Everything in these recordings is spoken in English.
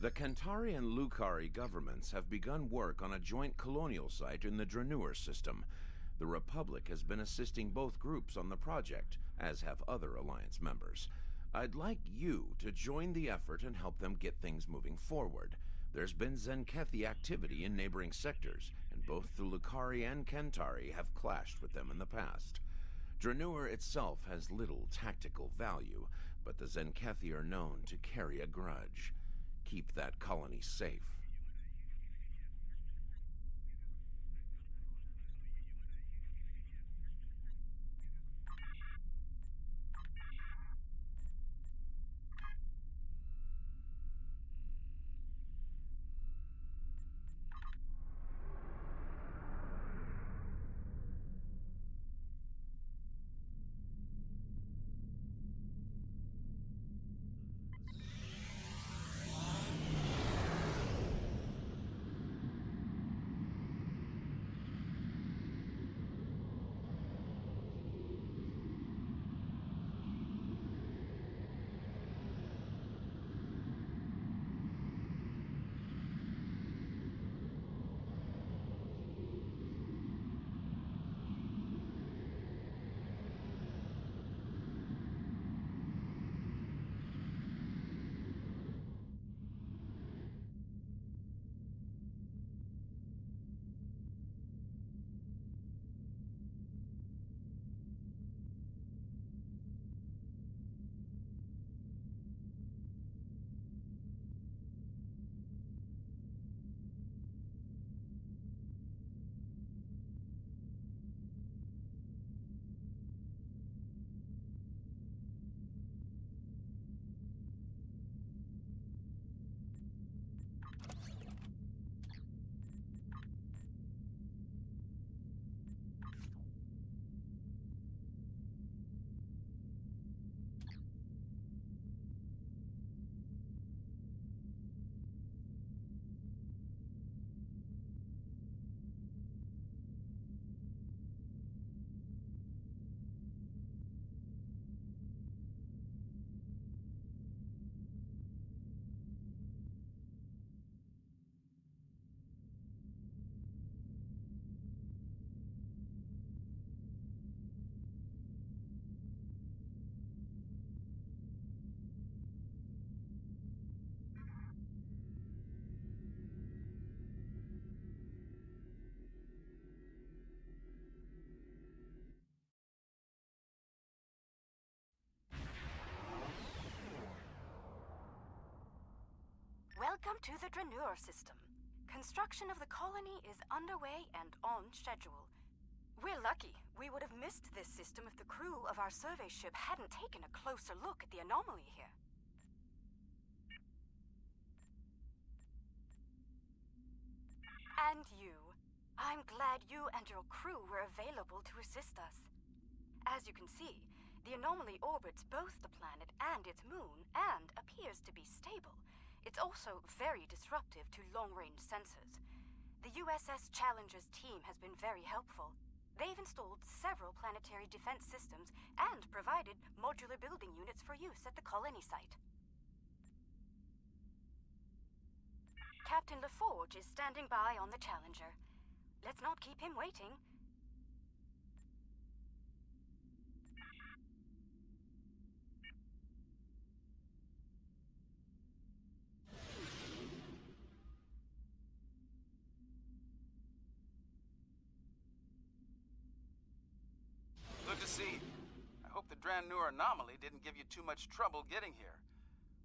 The Kantari and Lukari governments have begun work on a joint colonial site in the Dranur system. The Republic has been assisting both groups on the project, as have other Alliance members. I'd like you to join the effort and help them get things moving forward. There's been Zenkethi activity in neighboring sectors, and both the Lukari and Kantari have clashed with them in the past. Dranur itself has little tactical value, but the Zenkethi are known to carry a grudge. Keep that colony safe. Welcome to the Dranur system. Construction of the colony is underway and on schedule. We're lucky. We would have missed this system if the crew of our survey ship hadn't taken a closer look at the anomaly here. And you. I'm glad you and your crew were available to assist us. As you can see, the anomaly orbits both the planet and its moon and appears to be stable. It's also very disruptive to long-range sensors. The USS Challenger's team has been very helpful. They've installed several planetary defense systems and provided modular building units for use at the colony site. Captain LaForge is standing by on the Challenger. Let's not keep him waiting. Good to see you. I hope the Dranur anomaly didn't give you too much trouble getting here.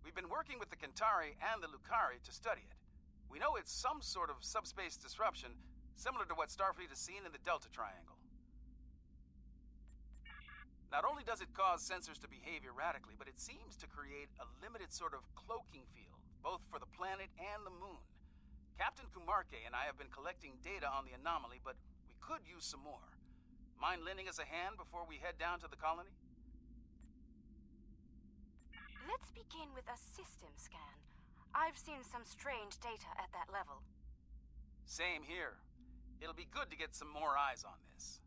We've been working with the Kantari and the Lukari to study it. We know it's some sort of subspace disruption, similar to what Starfleet has seen in the Delta Triangle. Not only does it cause sensors to behave erratically, but it seems to create a limited sort of cloaking field, both for the planet and the moon. Captain Kumarke and I have been collecting data on the anomaly, but we could use some more. Mind lending us a hand before we head down to the colony? Let's begin with a system scan. I've seen some strange data at that level. Same here. It'll be good to get some more eyes on this.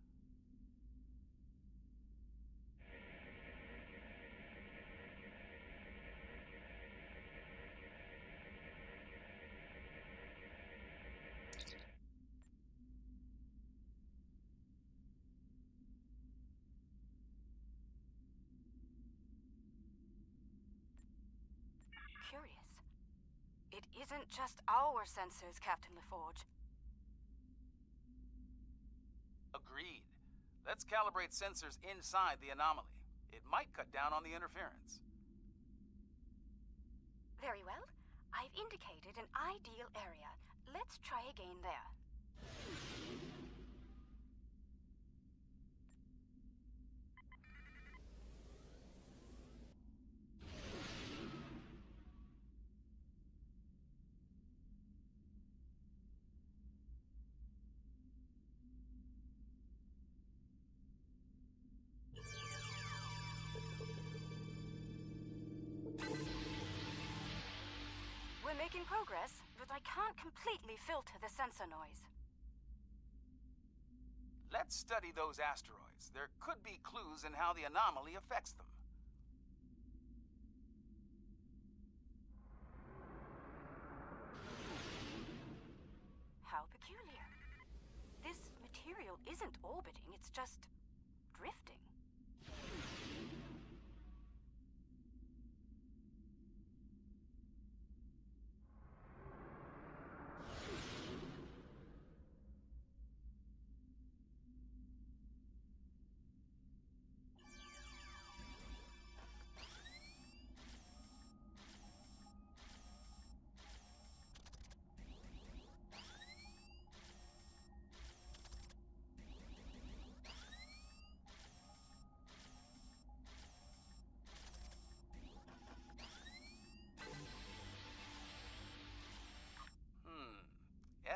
It isn't just our sensors, Captain LaForge. Agreed. Let's calibrate sensors inside the anomaly. It might cut down on the interference. Very well. I've indicated an ideal area. Let's try again there. We're making progress, but I can't completely filter the sensor noise. Let's study those asteroids. There could be clues in how the anomaly affects them. How peculiar. This material isn't orbiting, it's just drifting.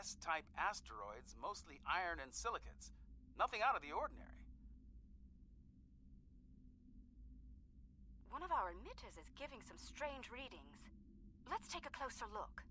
S-type asteroids, mostly iron and silicates. Nothing out of the ordinary. One of our emitters is giving some strange readings. Let's take a closer look.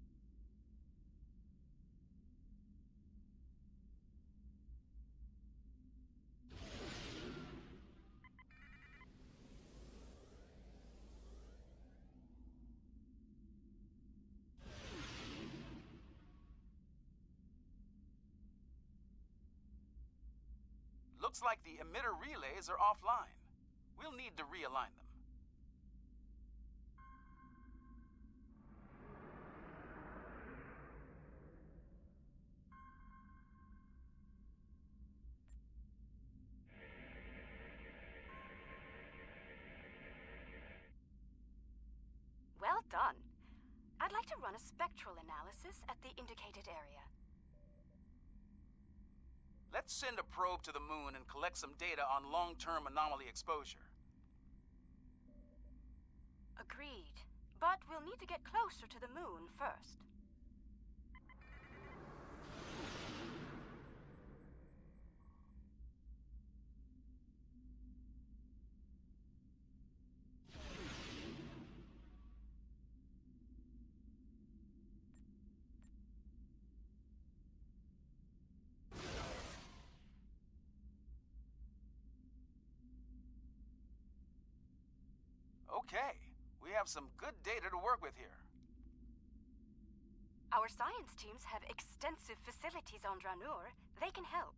Looks like the emitter relays are offline. We'll need to realign them. Well done. I'd like to run a spectral analysis at the indicated area. Let's send a probe to the moon and collect some data on long-term anomaly exposure. Agreed. But we'll need to get closer to the moon first. Okay, we have some good data to work with here. Our science teams have extensive facilities on Dranur. They can help.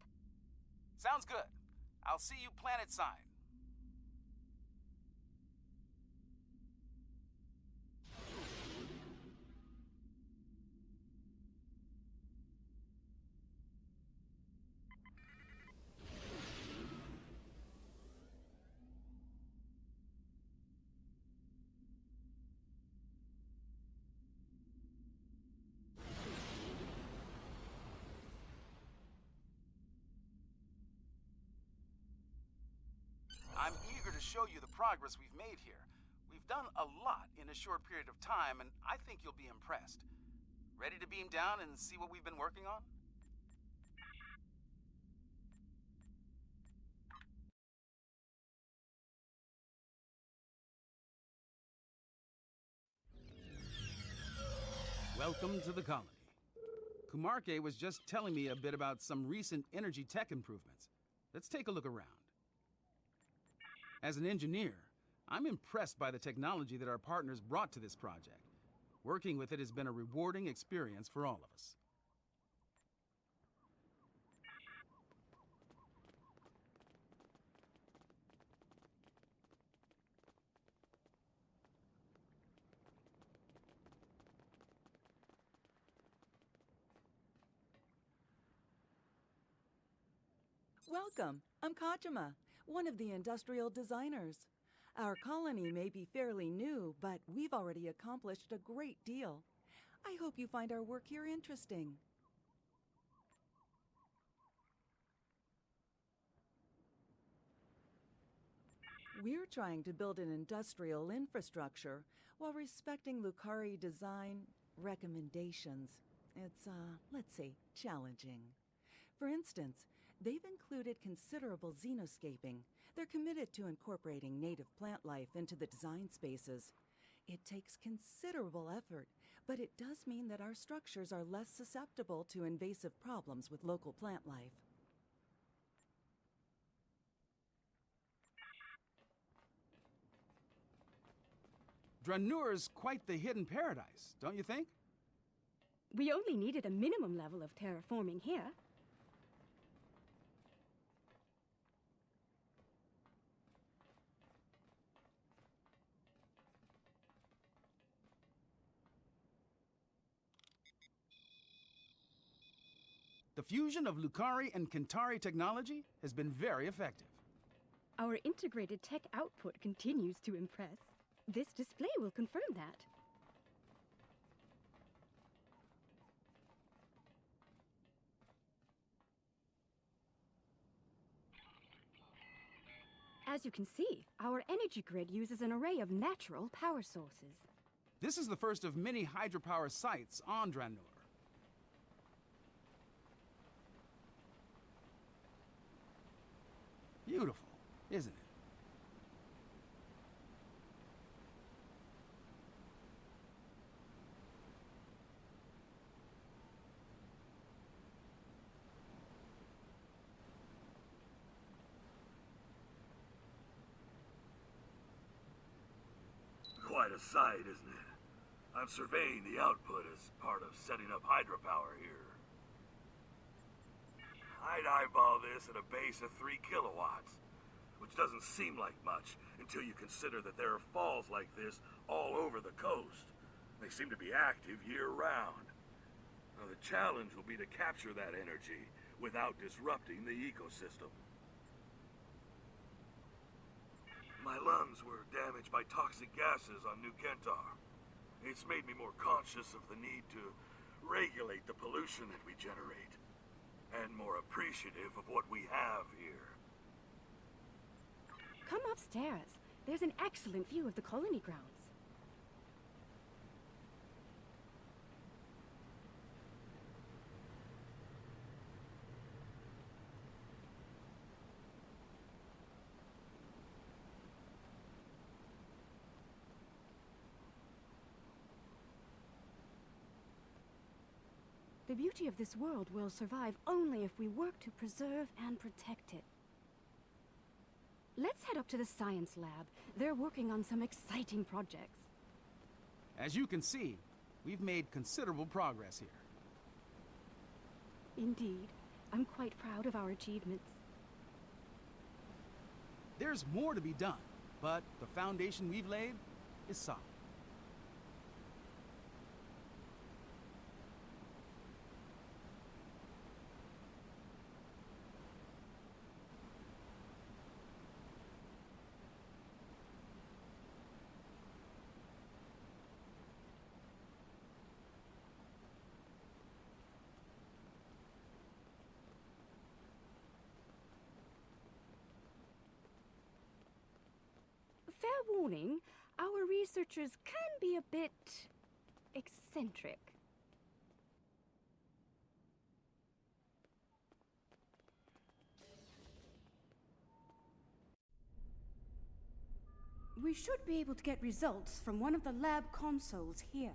Sounds good. I'll see you planet side. I'm eager to show you the progress we've made here. We've done a lot in a short period of time, and I think you'll be impressed. Ready to beam down and see what we've been working on? Welcome to the colony. Kumarke was just telling me a bit about some recent energy tech improvements. Let's take a look around. As an engineer, I'm impressed by the technology that our partners brought to this project. Working with it has been a rewarding experience for all of us. Welcome. I'm Kajima, one of the industrial designers. Our colony may be fairly new, but we've already accomplished a great deal. I hope you find our work here interesting. We're trying to build an industrial infrastructure while respecting Lucari design recommendations. It's, let's say, challenging. For instance, they've included considerable xenoscaping. They're committed to incorporating native plant life into the design spaces. It takes considerable effort, but it does mean that our structures are less susceptible to invasive problems with local plant life. Dranure's quite the hidden paradise, don't you think? We only needed a minimum level of terraforming here. The fusion of Lucari and Kentari technology has been very effective. Our integrated tech output continues to impress. This display will confirm that. As you can see, our energy grid uses an array of natural power sources. This is the first of many hydropower sites on Dranur. Beautiful, isn't it? Quite a sight, isn't it? I'm surveying the output as part of setting up hydropower here. I'd eyeball this at a base of 3 kilowatts, which doesn't seem like much until you consider that there are falls like this all over the coast. They seem to be active year-round. Now, the challenge will be to capture that energy without disrupting the ecosystem. My lungs were damaged by toxic gases on New Kentar. It's made me more conscious of the need to regulate the pollution that we generate, and more appreciative of what we have here. Come upstairs. There's an excellent view of the colony grounds. The beauty of this world will survive only if we work to preserve and protect it. Let's head up to the science lab. They're working on some exciting projects. As you can see, we've made considerable progress here. Indeed. I'm quite proud of our achievements. There's more to be done, but the foundation we've laid is solid. Fair warning, our researchers can be a bit eccentric. We should be able to get results from one of the lab consoles here.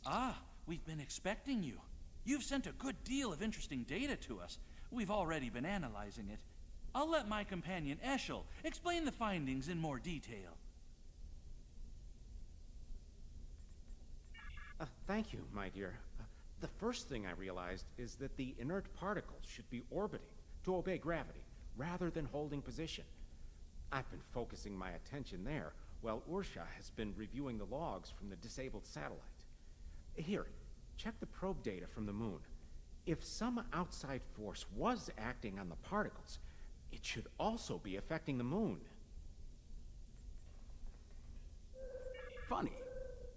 Ah, we've been expecting you. You've sent a good deal of interesting data to us. We've already been analyzing it. I'll let my companion Eshel explain the findings in more detail. Thank you, my dear. The first thing I realized is that the inert particles should be orbiting to obey gravity, rather than holding position. I've been focusing my attention there, while Ursha has been reviewing the logs from the disabled satellite. Here, check the probe data from the moon. If some outside force was acting on the particles, it should also be affecting the moon. Funny.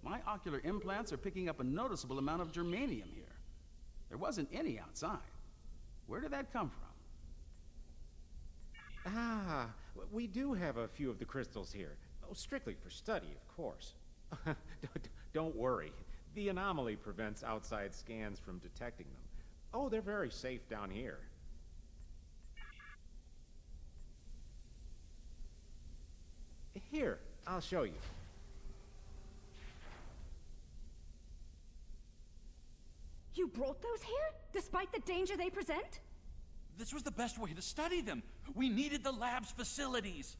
My ocular implants are picking up a noticeable amount of germanium here. There wasn't any outside. Where did that come from? Ah, we do have a few of the crystals here. Oh, strictly for study, of course. Don't worry. The anomaly prevents outside scans from detecting them. Oh, they're very safe down here. Here, I'll show you. You brought those here, despite the danger they present? This was the best way to study them. We needed the lab's facilities.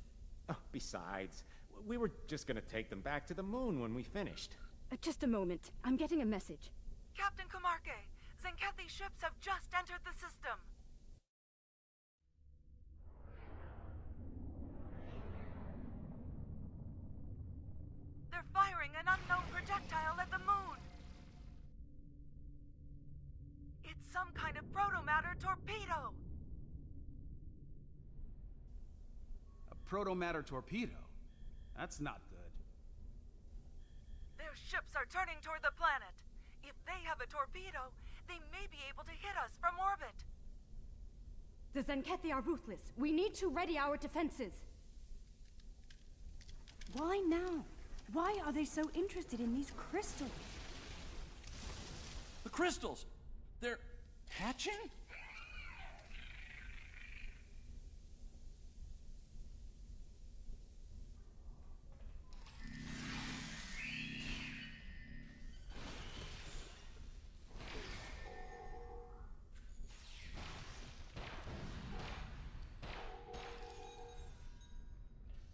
Oh, besides, we were just gonna take them back to the moon when we finished. Just a moment. I'm getting a message. Captain Kumarke, Zenkethi's ships have just entered the system. They're firing an unknown projectile at the moon. It's some kind of protomatter torpedo. A protomatter torpedo? That's not good. Their ships are turning toward the planet. If they have a torpedo, they may be able to hit us from orbit. The Zenkethi are ruthless. We need to ready our defenses. Why now? Why are they so interested in these crystals? The crystals! They're hatching?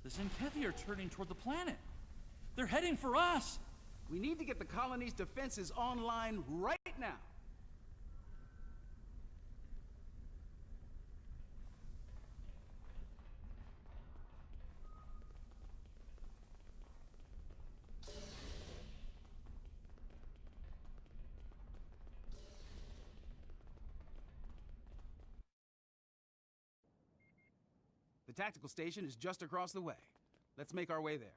The Zenkethi are turning toward the planet. They're heading for us. We need to get the colony's defenses online right now. The tactical station is just across the way. Let's make our way there.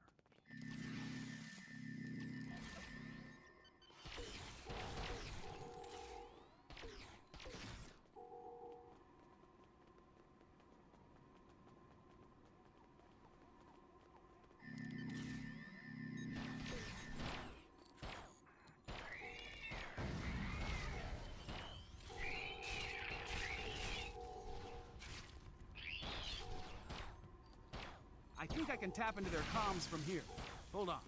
I think I can tap into their comms from here. Hold on.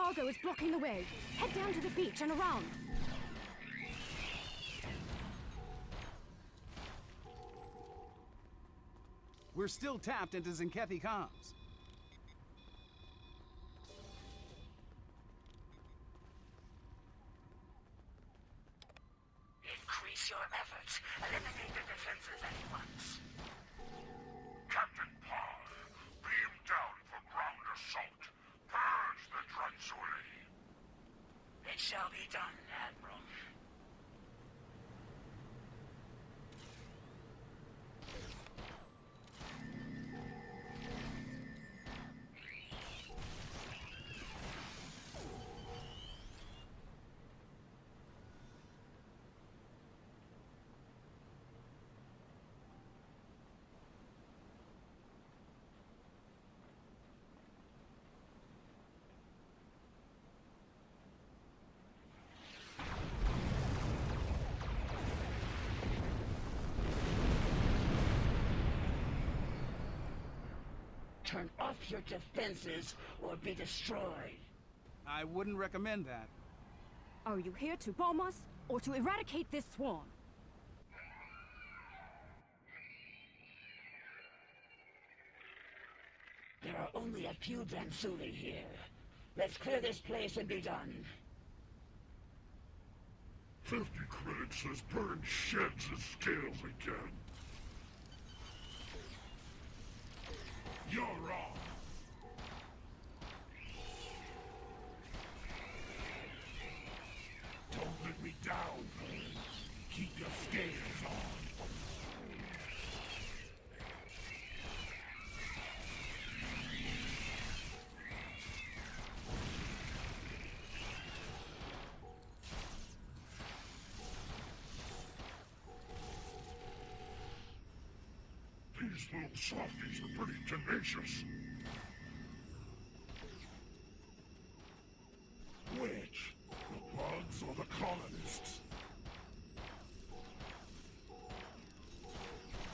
cargo is blocking the way. Head down to the beach and around. We're still tapped into Zenkethi comms. Increase your efforts. Eliminate the defenses at once. Captain Parr, beam down for ground assault. Purge the Transuli. It shall be done, Admiral. Turn off your defenses or be destroyed. I wouldn't recommend that. Are you here to bomb us, or to eradicate this swarm? There are only a few Transuli here. Let's clear this place and be done. 50 credits has burned sheds and scales again. You're wrong. Don't let me down. Keep your scales on. These little softies are pretty tenacious. Which? The bugs or the colonists?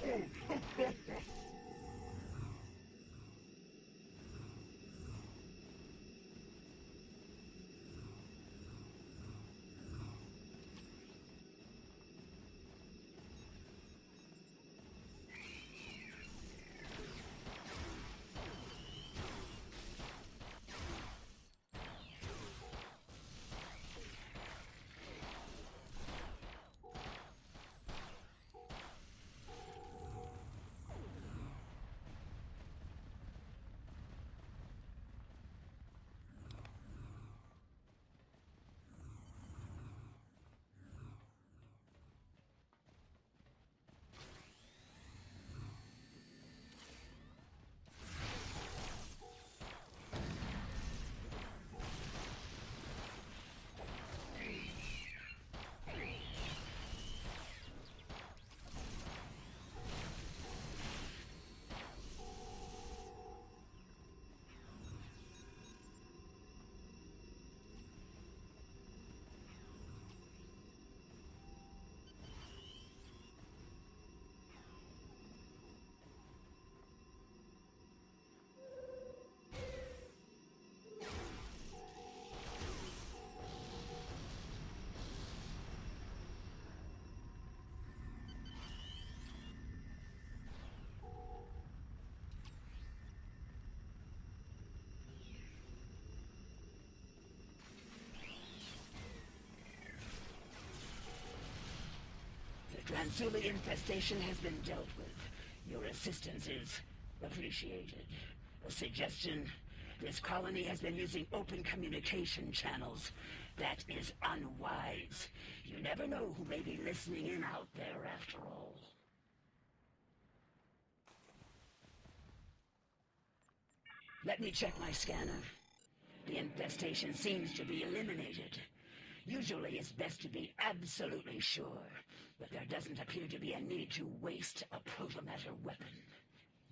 Oh, Transuli infestation has been dealt with. Your assistance is appreciated. A suggestion? This colony has been using open communication channels. That is unwise. You never know who may be listening in out there after all. Let me check my scanner. The infestation seems to be eliminated. Usually it's best to be absolutely sure, but there doesn't appear to be a need to waste a protomatter weapon.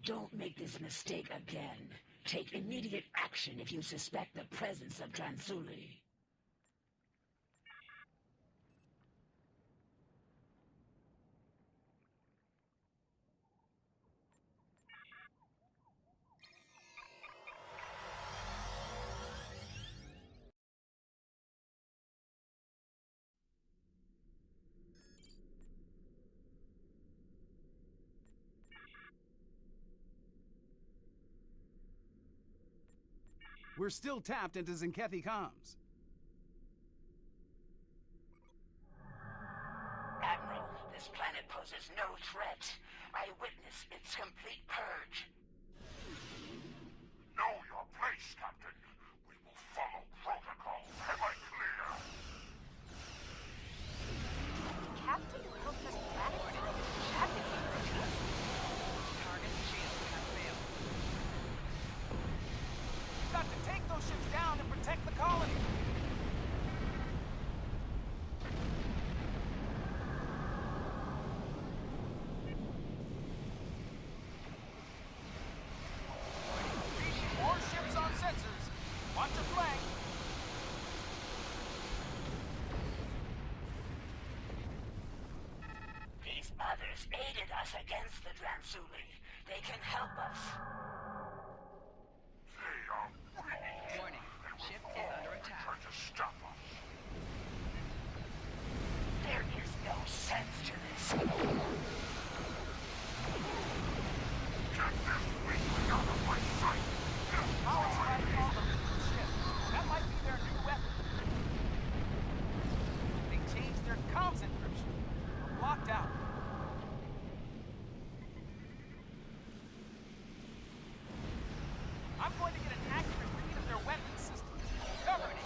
Don't make this mistake again. Take immediate action if you suspect the presence of Transuli. We're still tapped into Zenkethi comms. Admiral, this planet poses no threat. I witness its complete purge. Know your place, Captain. We will follow protocol. Am I clear? Captain who helped us planet advocate for peace. Target shield has failed. We've got to take those ships down and protect the colony. More ships on sensors. Watch your flank. These others aided us against the Dransuli. They can help us. They are weak. Warning. Ship is under attack. Try to stop us. There is no sense to this. Get this weakling out of my sight. Power strike on the ship. That might be their new weapon. They changed their comms encryption. We're blocked out. I'm going to get an accurate read of their weapon systems. Cover me.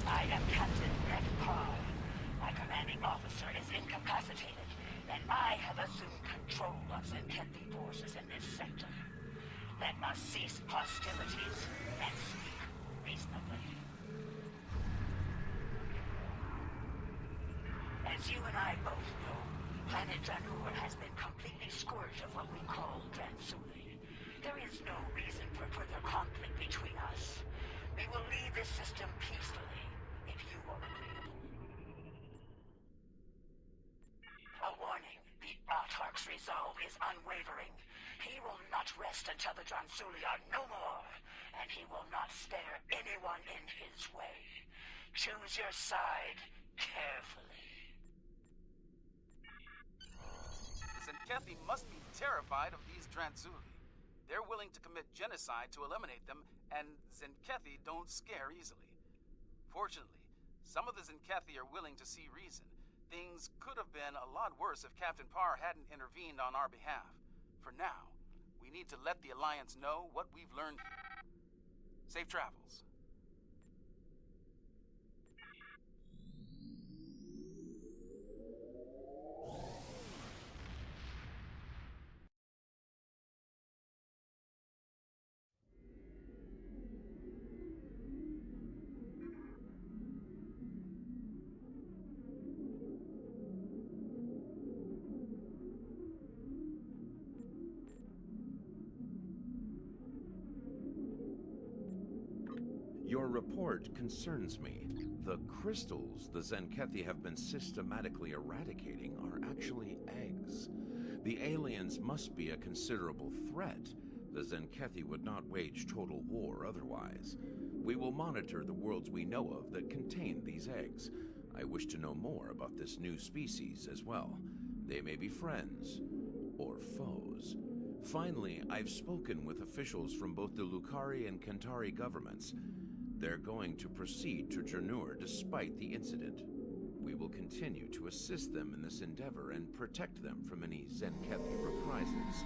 I am Captain Red Parr. My commanding officer is incapacitated, and I have assumed control of Zenkethi forces in this sector. Let us cease hostilities and speak reasonably. As you and I both know, planet Dranur has been completely scourged of what we call Dransuli. There is no reason for further conflict between us. We will leave this system peacefully, if you are agreeable. A warning, the Autarch's resolve is unwavering. He will not rest until the Dransuli are no more, and he will not spare anyone in his way. Choose your side carefully. Zenkethi must be terrified of these Dransuli. They're willing to commit genocide to eliminate them, and Zenkethi don't scare easily. Fortunately, some of the Zenkethi are willing to see reason. Things could have been a lot worse if Captain Parr hadn't intervened on our behalf. For now, we need to let the Alliance know what we've learned here. Safe travels. Your report concerns me. The crystals the Zenkethi have been systematically eradicating are actually eggs. The aliens must be a considerable threat. The Zenkethi would not wage total war otherwise. We will monitor the worlds we know of that contain these eggs. I wish to know more about this new species as well. They may be friends or foes. Finally, I've spoken with officials from both the Lukari and Kentari governments. They're going to proceed to Dranur despite the incident. We will continue to assist them in this endeavor and protect them from any Zenkethi reprisals.